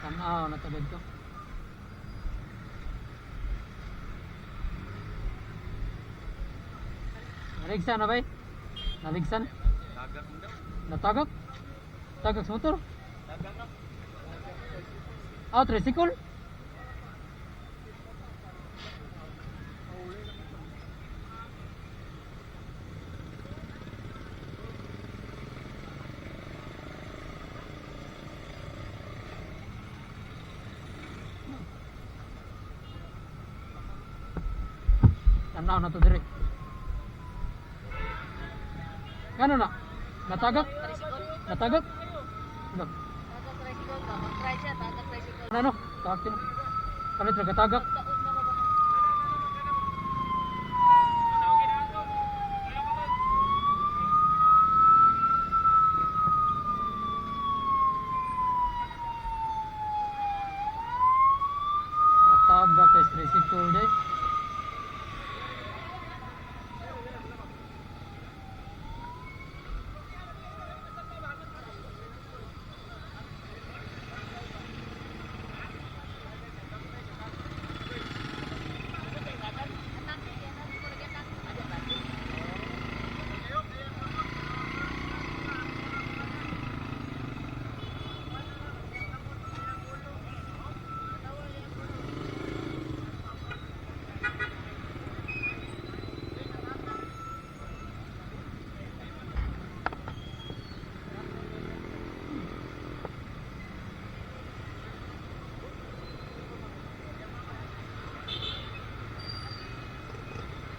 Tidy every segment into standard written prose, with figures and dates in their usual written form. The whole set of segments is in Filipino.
Tanaw na tabad ko. Naligsan na ba? Naligsan? Tagak mo daw. Natagak? Tagak sa motor? Tagak na. Ah, tricycle? Tanaw na to dire. Ano na? Natagak? Natagak? Ano? Ano? Takin. Kalit na katagak? Natagak kay tricycle day.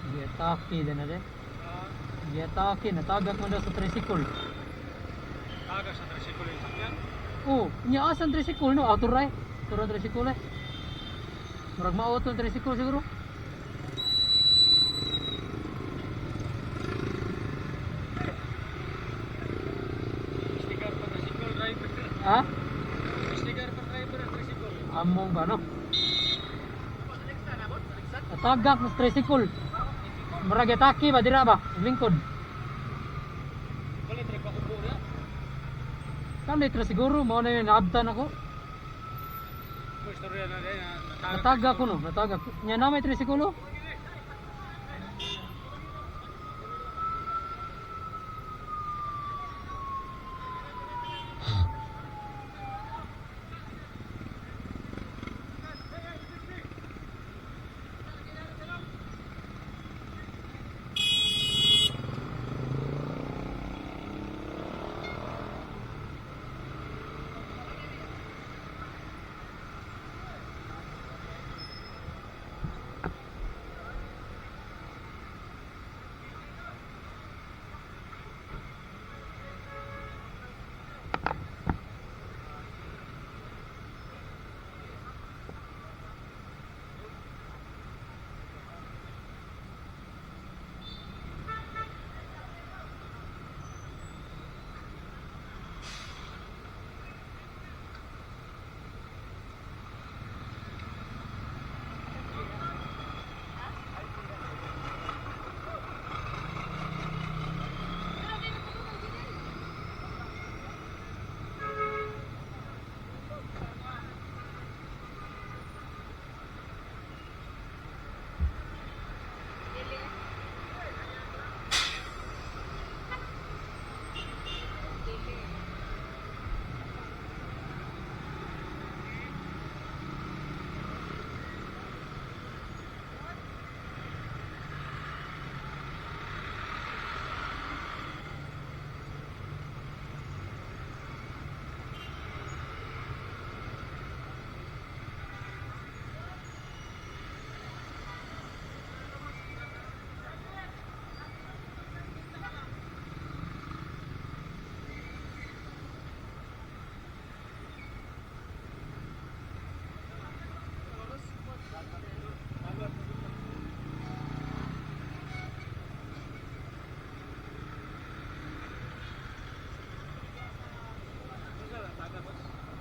Giatake din na din. Giatake, natagak mo daw sa tricycle. Tagak sa tricycle yung sakyan. Oh, nya asan tricycle no? Auto ray. Turo tricycle eh. Murag ma-auto ang tricycle siguro. Sticker pa tricycle driver. Ha? Sticker pa driver ang tricycle. Among ba no? Natagak sa tricycle. Murag giatake ba dira ba? Lingkod. Wala trip ako po na. Kan litra siguro mao na yun naabtan ako. Mo istorya na din na Natagak ko no, natagak. Nya na may tricycle. Oh.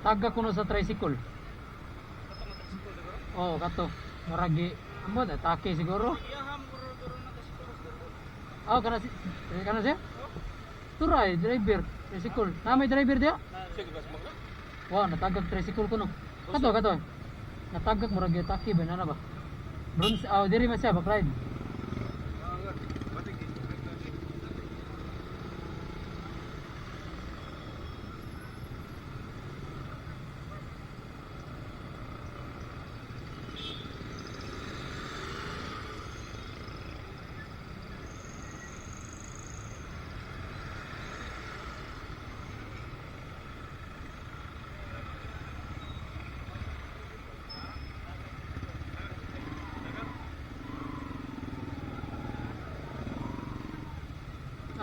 Taga kuno sa tricycle. Oh, kato. Maragi. Amo da take siguro. Oh, kana siya? Turay driver tricycle. Na may driver dia? Wow, natagag tricycle kuno. Kato, kato. Natagak mo ragyo taki ba na ba? Bronze, diri man siya bakride.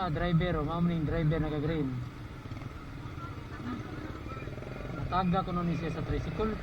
Driver, mamning driver naka-green. Nataga ko nun siya sa tricycle.